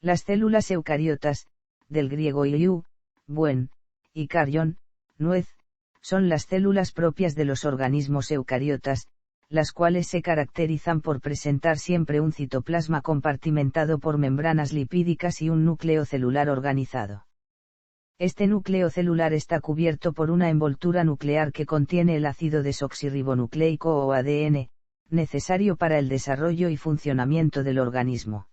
Las células eucariotas, del griego iou, buen, y carión, nuez, son las células propias de los organismos eucariotas, las cuales se caracterizan por presentar siempre un citoplasma compartimentado por membranas lipídicas y un núcleo celular organizado. Este núcleo celular está cubierto por una envoltura nuclear que contiene el ácido desoxirribonucleico o ADN, necesario para el desarrollo y funcionamiento del organismo.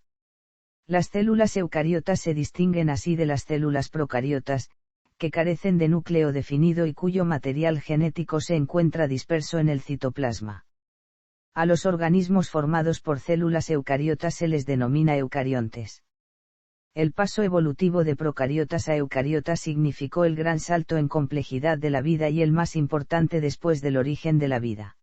Las células eucariotas se distinguen así de las células procariotas, que carecen de núcleo definido y cuyo material genético se encuentra disperso en el citoplasma. A los organismos formados por células eucariotas se les denomina eucariontes. El paso evolutivo de procariotas a eucariotas significó el gran salto en complejidad de la vida y el más importante después del origen de la vida.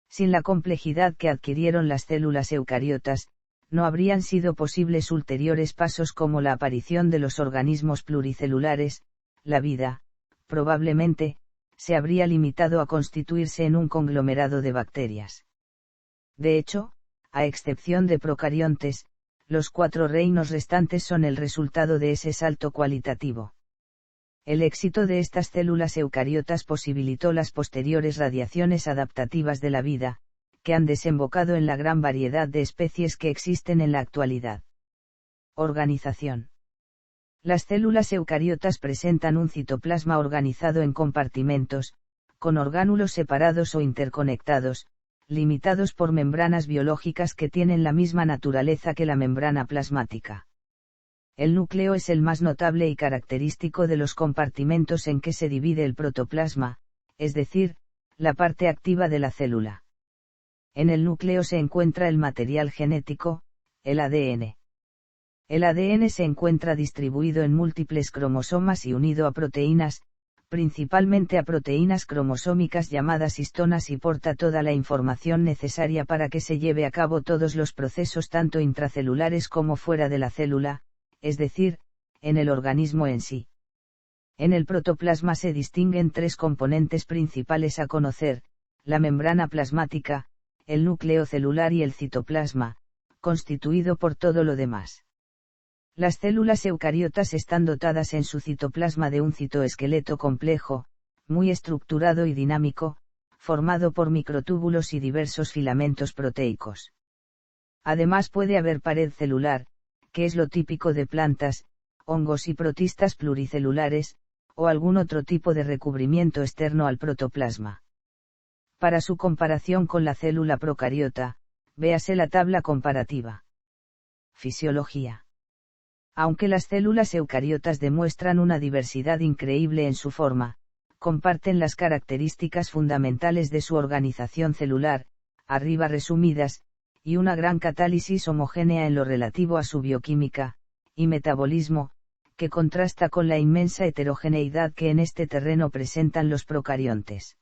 Sin la complejidad que adquirieron las células eucariotas, no habrían sido posibles ulteriores pasos como la aparición de los organismos pluricelulares. La vida, probablemente, se habría limitado a constituirse en un conglomerado de bacterias. De hecho, a excepción de procariontes, los 4 reinos restantes son el resultado de ese salto cualitativo. El éxito de estas células eucariotas posibilitó las posteriores radiaciones adaptativas de la vida, que han desembocado en la gran variedad de especies que existen en la actualidad. Organización. Las células eucariotas presentan un citoplasma organizado en compartimentos, con orgánulos separados o interconectados, limitados por membranas biológicas que tienen la misma naturaleza que la membrana plasmática. El núcleo es el más notable y característico de los compartimentos en que se divide el protoplasma, es decir, la parte activa de la célula. En el núcleo se encuentra el material genético, el ADN. El ADN se encuentra distribuido en múltiples cromosomas y unido a proteínas, principalmente a proteínas cromosómicas llamadas histonas, y porta toda la información necesaria para que se lleve a cabo todos los procesos tanto intracelulares como fuera de la célula, es decir, en el organismo en sí. En el protoplasma se distinguen 3 componentes principales a conocer: la membrana plasmática, el núcleo celular y el citoplasma, constituido por todo lo demás. Las células eucariotas están dotadas en su citoplasma de un citoesqueleto complejo, muy estructurado y dinámico, formado por microtúbulos y diversos filamentos proteicos. Además puede haber pared celular, que es lo típico de plantas, hongos y protistas pluricelulares, o algún otro tipo de recubrimiento externo al protoplasma. Para su comparación con la célula procariota, véase la tabla comparativa. Fisiología. Aunque las células eucariotas demuestran una diversidad increíble en su forma, comparten las características fundamentales de su organización celular, arriba resumidas, y una gran catálisis homogénea en lo relativo a su bioquímica y metabolismo, que contrasta con la inmensa heterogeneidad que en este terreno presentan los procariontes.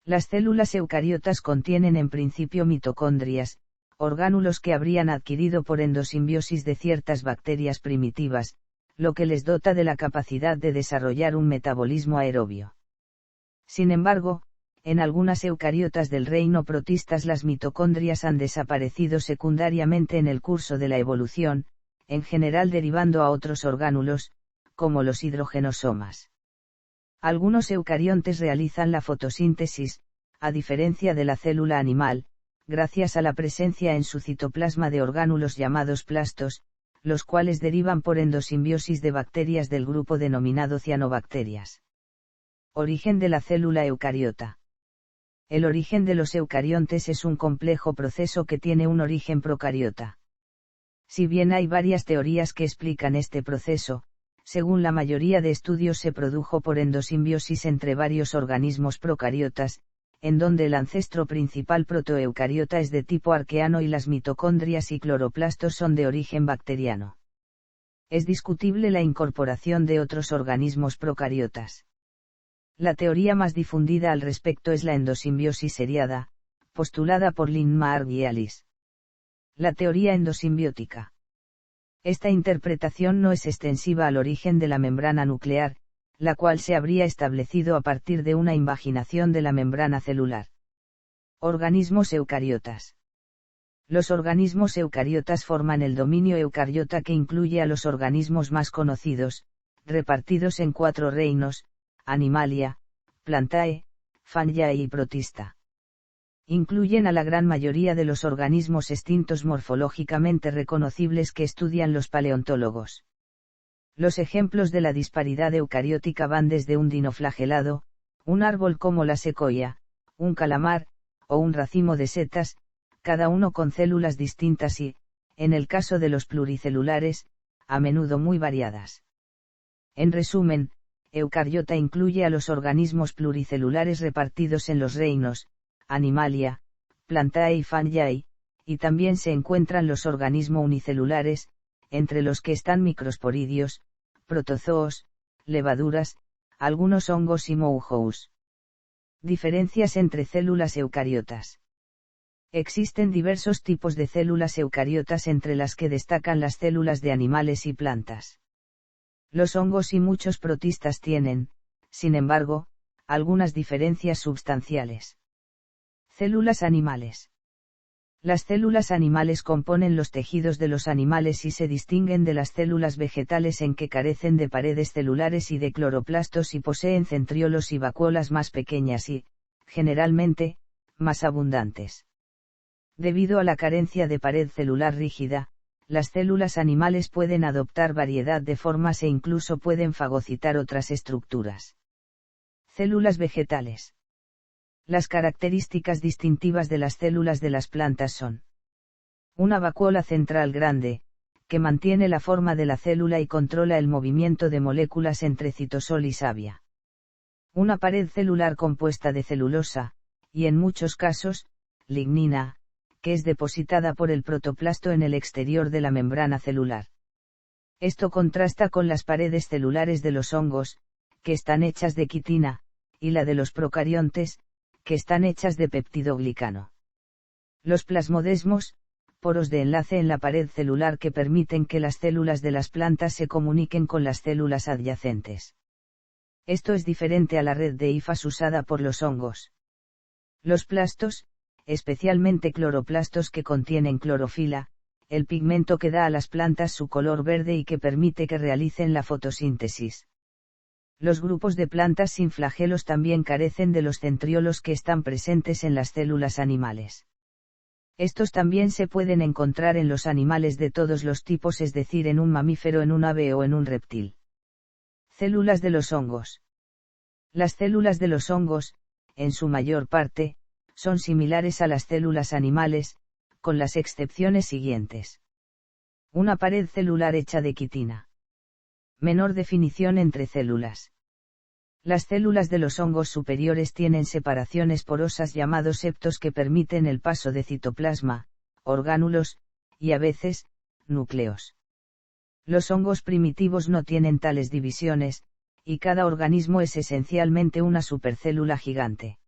Las células eucariotas contienen en principio mitocondrias, orgánulos que habrían adquirido por endosimbiosis de ciertas bacterias primitivas, lo que les dota de la capacidad de desarrollar un metabolismo aerobio. Sin embargo, en algunas eucariotas del reino protistas las mitocondrias han desaparecido secundariamente en el curso de la evolución, en general derivando a otros orgánulos, como los hidrogenosomas. Algunos eucariontes realizan la fotosíntesis, a diferencia de la célula animal, gracias a la presencia en su citoplasma de orgánulos llamados plastos, los cuales derivan por endosimbiosis de bacterias del grupo denominado cianobacterias. Origen de la célula eucariota. El origen de los eucariontes es un complejo proceso que tiene un origen procariota. Si bien hay varias teorías que explican este proceso, según la mayoría de estudios se produjo por endosimbiosis entre varios organismos procariotas, en donde el ancestro principal protoeucariota es de tipo arqueano y las mitocondrias y cloroplastos son de origen bacteriano. Es discutible la incorporación de otros organismos procariotas. La teoría más difundida al respecto es la endosimbiosis seriada, postulada por Lynn Marg y Alice. La teoría endosimbiótica. Esta interpretación no es extensiva al origen de la membrana nuclear, la cual se habría establecido a partir de una invaginación de la membrana celular. Organismos eucariotas. Los organismos eucariotas forman el dominio eucariota que incluye a los organismos más conocidos, repartidos en 4 reinos: Animalia, Plantae, Fungi y Protista. Incluyen a la gran mayoría de los organismos extintos morfológicamente reconocibles que estudian los paleontólogos. Los ejemplos de la disparidad eucariótica van desde un dinoflagelado, un árbol como la secoya, un calamar, o un racimo de setas, cada uno con células distintas y, en el caso de los pluricelulares, a menudo muy variadas. En resumen, eucariota incluye a los organismos pluricelulares repartidos en los reinos: Animalia, Plantae y Fungi, y también se encuentran los organismos unicelulares, entre los que están microsporidios, protozoos, levaduras, algunos hongos y moujous. Diferencias entre células eucariotas. Existen diversos tipos de células eucariotas, entre las que destacan las células de animales y plantas. Los hongos y muchos protistas tienen, sin embargo, algunas diferencias substanciales. Células animales. Las células animales componen los tejidos de los animales y se distinguen de las células vegetales en que carecen de paredes celulares y de cloroplastos y poseen centriolos y vacuolas más pequeñas y, generalmente, más abundantes. Debido a la carencia de pared celular rígida, las células animales pueden adoptar variedad de formas e incluso pueden fagocitar otras estructuras. Células vegetales. Las características distintivas de las células de las plantas son: una vacuola central grande, que mantiene la forma de la célula y controla el movimiento de moléculas entre citosol y savia. Una pared celular compuesta de celulosa, y en muchos casos, lignina, que es depositada por el protoplasto en el exterior de la membrana celular. Esto contrasta con las paredes celulares de los hongos, que están hechas de quitina, y la de los procariontes, que están hechas de peptidoglicano. Los plasmodesmos, poros de enlace en la pared celular que permiten que las células de las plantas se comuniquen con las células adyacentes. Esto es diferente a la red de hifas usada por los hongos. Los plastos, especialmente cloroplastos que contienen clorofila, el pigmento que da a las plantas su color verde y que permite que realicen la fotosíntesis. Los grupos de plantas sin flagelos también carecen de los centriolos que están presentes en las células animales. Estos también se pueden encontrar en los animales de todos los tipos, es decir, en un mamífero, en un ave o en un reptil. Células de los hongos. Las células de los hongos, en su mayor parte, son similares a las células animales, con las excepciones siguientes. Una pared celular hecha de quitina. Menor definición entre células. Las células de los hongos superiores tienen separaciones porosas llamados septos que permiten el paso de citoplasma, orgánulos, y a veces, núcleos. Los hongos primitivos no tienen tales divisiones, y cada organismo es esencialmente una supercélula gigante.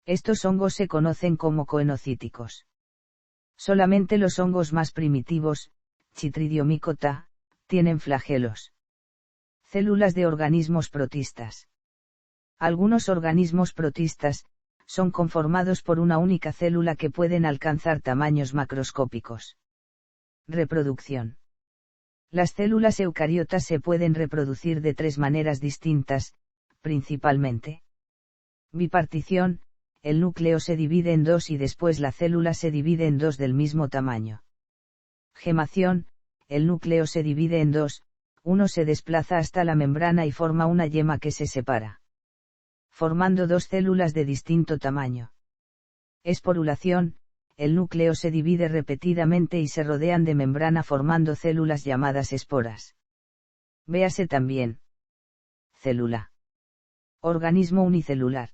Estos hongos se conocen como coenocíticos. Solamente los hongos más primitivos, Chytridiomycota, tienen flagelos. Células de organismos protistas. Algunos organismos protistas son conformados por una única célula que pueden alcanzar tamaños macroscópicos. Reproducción. Las células eucariotas se pueden reproducir de 3 maneras distintas, principalmente. Bipartición: el núcleo se divide en 2 y después la célula se divide en 2 del mismo tamaño. Gemación: el núcleo se divide en 2, uno se desplaza hasta la membrana y forma una yema que se separa, formando 2 células de distinto tamaño. Esporulación: el núcleo se divide repetidamente y se rodean de membrana formando células llamadas esporas. Véase también. Célula. Organismo unicelular.